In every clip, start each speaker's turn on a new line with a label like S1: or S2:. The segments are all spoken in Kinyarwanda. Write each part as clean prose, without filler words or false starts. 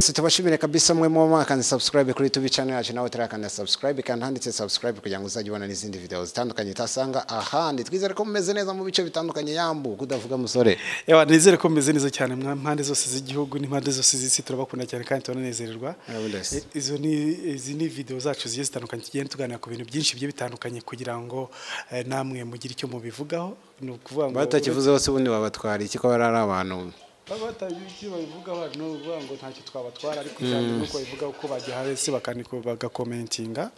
S1: yes tubashimire kabisa mwe mu mwaka subscribe kuri YouTube channel yacu nawe tarakanda subscribe kandi handitse subscribe kugira ngo uzajye ubona n'izindi video zitandukanye tasanga ahandi twizere ko mumeze neza mu bice bitandukanye yambu kudavuga musore
S2: yawa nizere ko mumeze neza cyane mpande zose z'igihugu n'impande zose z'isi turabakunda cyane kandi tunanezererwa izi ni video zacu zigiye zitandukanye tugenda tuganira ku bintu byinshi bigiye bitandukanye kugira ngo namwe mugire icyo mubivugaho no kuvuga ngo
S1: batakivuze hose ubundi babatwara iki ko barara abantu
S2: batabivuga bavuga no kuvuga ngo ntacyo twabatwara ariko cyane nuko bivuga uko bajya hasi bakaniko bagakomentinga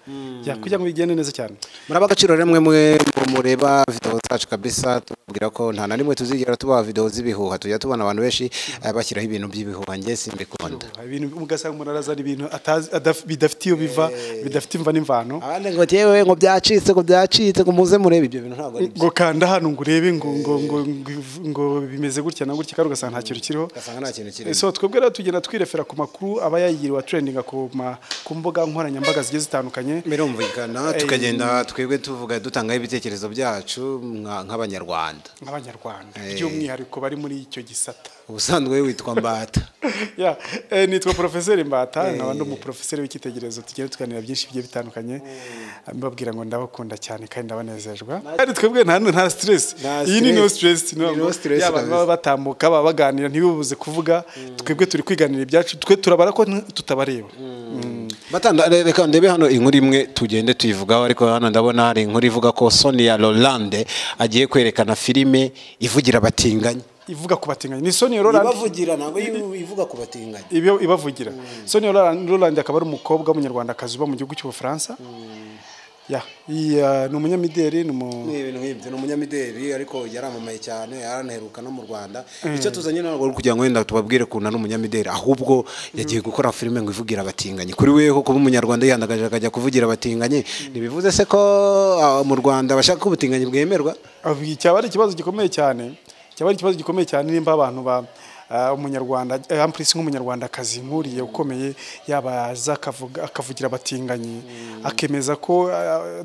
S2: ya kugira ngo bigende neza cyane
S1: murabagaciro remwe mureba video zacu kabisa tubabwira ko nta narimwe tuzigera tuba video zibihuha tujya tubona abantu benshi bashyiraho ibintu by'ibihuha nge simbikunda
S2: ibintu ugasanga umuntu arazana ibintu bidafite iyo biva bidafite imva n'imvano
S1: abandi ngo tewe ngo byacitse ngo muze murebe ibyo bintu ntabwo ari
S2: ngo kanda hano ngo urebe ngo bimeze gutya na gutya kandi ugasanga nta kintu kiriho so twebwe rero tugenda twirefera ku makuru aba yayiriwe trendinga ku mbuga nkoranyambaga zigiye zitandukanye
S1: birumvikana tukagenda twebwe tuvuga dutanga ibitekerezo byacu nk'abanyarwanda
S2: by'umwihariko bari muri icyo gisata
S1: ubusanzwe witwa Mbata
S2: nitwa Professeur Mbata nkaba ndi umuprofesseur w'ikitegererezo tugenda tuganira byinshi bigiye bitandukanye mbabwira ngo ndabakunda cyane kandi ndabanezerwa kandi twebwe nta stress iyi ni no stress yaba batambuka baganira ntibibuze kuvuga twebwe turi kwiganira ibyacu twe turabara ko tutabareba
S1: batanda reka ndebe hano inkuru imwe tugende tuyivugaho ariko hano ndabona hari inkuru ivuga ko Sonia Rolande agiye kwerekana filime ivugira abatinganyi
S2: ivuga ku batinganyi ni Sonia Rolande
S1: ibavugira nabo ivuga ku batinganyi
S2: ibavugira Sonia Rolande akaba ari umukobwa w'umunyarwandakazi uba mu gihugu cy'u Bufaransa ni umunyamideli ni
S1: umunyamideli ariko yaramamaye cyane yaranaheruka no mu Rwanda icyo tuzanye ntabwo kugira ngo wenda tubabwire kuna n'umunyamideli ahubwo yagiye gukora filime ngo ivugira abatinganyi kuri weho kuba umunyarwanda yandagaje akajya kuvugira abatinganyi nibivuze se ko mu Rwanda bashaka ko ubutinganyi bwemerwa
S2: cyaba ari ikibazo gikomeye cyane nimba abantu umunyarwanda amprise nk'umunyarwandakazi nkuriye ukomeye yabaza akavugira abatinganyi akemeza ko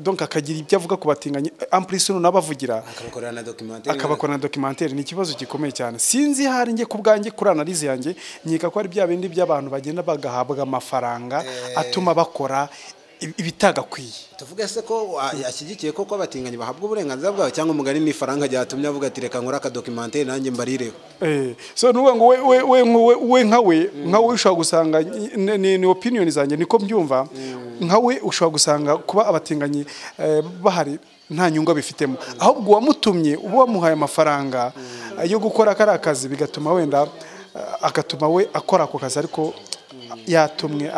S2: donc akagira ibyo avuga ku batinganyi amprise n'abavugira akabakora na documentaire ni ikibazo gikomeye cyane sinzi hari nge ku bwanjye kuri analyse yanjye nyika ko ari bya bindi by'abantu bagenda bagahabwa amafaranga atuma bakora ibitagakwiye
S1: tuvuge se ko yashyigikiye ko abatinganyi bahabwa uburenganzira bwabo cyangwa umugani ni faranga ryatumye avuga ati reka nkora documentaire nanjye mbarireho
S2: so nuvuga ngo we nkawe ushobora gusanga ni opinion zanjye niko mbyumva nkawe ushobora gusanga kuba abatinganyi bahari nta nyungu bifitemo ahubwo wamutumye uba wamuhaye amafaranga yo gukora kari akazi bigatuma wenda agatuma we akora ako kazi ariko yatumwe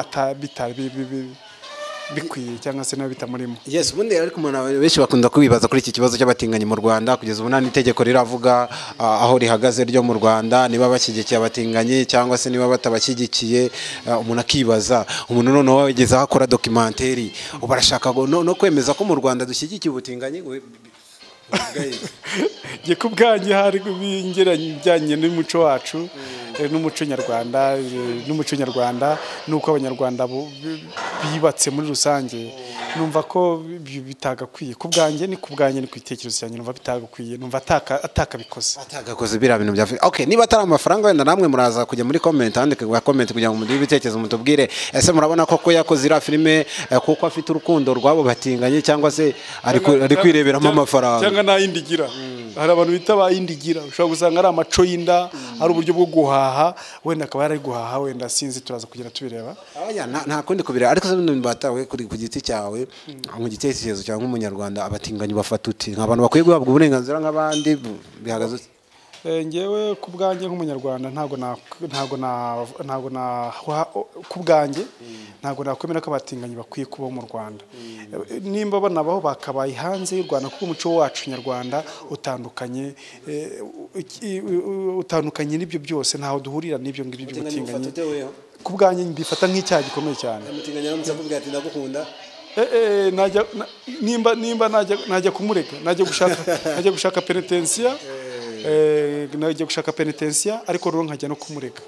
S2: bikwiye cyangwa se nawe bitamurimo
S1: yes ubundi ariko umuntu benshi bakunda kubibaza kuri iki kibazo cy'abatinganyi mu Rwanda kugeza ubu nani itegeko riravuga aho rihagaze ryo mu Rwanda niba bashyigikiye abatinganyi cyangwa se niba batabashyigikiye umuntu akibaza umuntu none wageze aho akora documentaire ubarashaka no kwemeza ko mu Rwanda dushyigikiye ubutinganyi
S2: nge kubwanjye hari bingeranye n'umuco wacu n'umuco nyarwanda nuko abanyarwanda bibatse muri rusange numva ko bitagakwiye kubwanjye ni kwitekerezo cyane numva bitagakwiye numva atakakoze
S1: bira bintu bya okay niba atari amafaranga wenda namwe muraza kujya muri comment andike kwa comment kugira ngo mudire ibitekerezo mutubwire ese murabona ko yakoze ira filime kuko afite urukundo rwabo batinganye cyangwa se ari kwireberamo amafaranga
S2: cyangwa nayindigira hari abantu bita bayindigira ushobora gusanga ari amaco y'inda ari uburyo bwo guhaha wenda akaba yari guhaha wenda sinzi turaza kugira tubireba
S1: nta kundi kubireba ariko se mbatawe kuri ku giti cyawe mu gitekerezo cyangwa umunyarwanda abatinganyi bafata uti nk'abantu bakwiye guhabwa uburenganzira nk'abandi bihagaze
S2: ngewe ku bwanjye nk'umunyarwanda ntago nakwemera ko abatinganyi bakwiye kubaho mu Rwanda nimba banabaho bakabaye hanze y'u Rwanda kuko umuco wacu nyarwanda utandukanye n'ibyo byose ntaho duhurira n'ibyo ngibyo by'ubutinganyi ku bwanjye mbifata nk'icyaha gikomeye cyane nimba najya kumureka najya gushaka penitensiya nagiye gushaka penitensiya ariko rero nkajya no kumurega.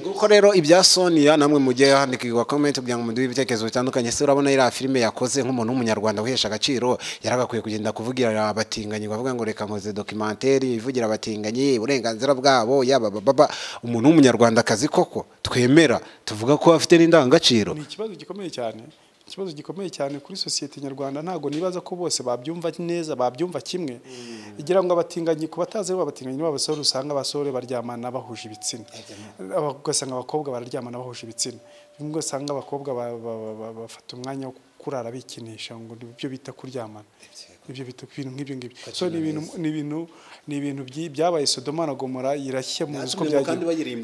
S1: Nguko rero ibya Sonia namwe mugiye handikirwa comment kugira ngo muduhe ibitekerezo bitandukanye. Se urabona iriya filime yakoze nk'umuntu w'umunyarwanda uhesha agaciro yaragakwiye kugenda kuvugira abatinganyi bavuga ngo reka nkoze documentaire ivugira abatinganyi uburenganzira bwabo yaba baba umuntu w'umunyarwandakazi koko twemera tuvuga ko afite n'indangagaciro.
S2: Ni ikibazo gikomeye cyane. Ikibazo gikomeye cyane kuri societe nyarwanda, ntago nibaza ko bose babyumva neza, babyumva kimwe. Igira ngo abatinganyi ku batazi abatinganyi b'abasore usanga abasore baryamana bahuje ibitsina, ugasanga abakobwa bararyamana bahuje ibitsina, bimwe usanga abakobwa bafata umwanya wo kurara bikinisha ngo ibyo bita kuryamana, ibyo bita ibintu nk'ibyo ngibyo. So ni ibintu byabaye Sodoma na Gomora irashya mu uko byagiye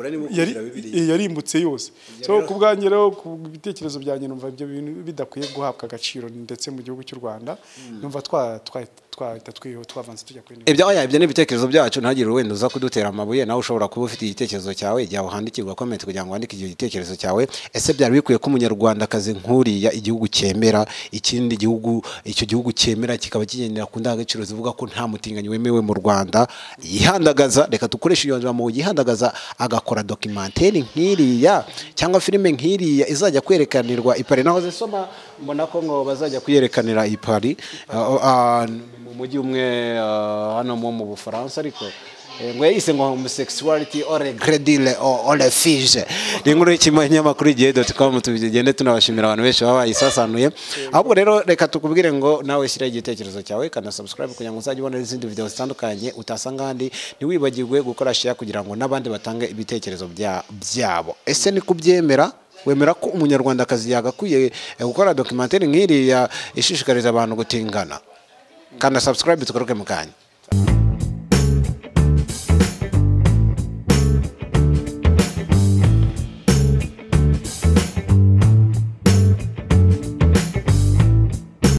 S2: yarimbutse yose. So kubwanjye rero ku bitekerezo byanjye numva ibyo bintu bidakwiye guhabwa agaciro ndetse mu gihugu cy'u Rwanda, numva twavanze tujya kuri
S1: ibyo ni ibitekerezo byacu. Ntagire wenda uza kudutera amabuye, nawe ushobora kuba ufite igitekerezo cyawe jya handikirwa comment kugira ngo wandike igitekerezo cyawe. Ese byari bikwiye ko umunyarwandakazi nkuriya igihugu cyemera, ikindi gihugu icyo gihugu cyemera kikaba kigendera ku ndangagaciro zivuga ko nta mutinganyi wemewe mu Rwanda yihandagaza, reka dukoreshe iyo njambo yihandagaza, agakora documentaire nk'iriya cyangwa filime nk'iriya izajya kwerekanirwa i Paris. Naho zisoma mbona ko ngo bazajya kuyerekanira i Paris mu mujyi umwe hano mu Bufaransa, ariko ngo yise ngo homosexuality or regredile or le fige. Ni nkuru y'ikinyamakuru igihe.com. tugende tunabashimira abantu benshi baba isasanuye. Ahubwo rero reka tukubwire ngo nawe shyira igitekerezo cyawe kana subscribe kugira ngo uzajye ubona izindi video zitandukanye utasanga handi. Ntiwibagirwe gukora share kugira ngo nabandi batange ibitekerezo byabo. Ese ni kubyemera? Wemera ko umunyarwandakazi yagakwiye gukora documentaire nk'iriya ishishikariza abantu gutingana? Kana subscribe tugaruke mu kanya.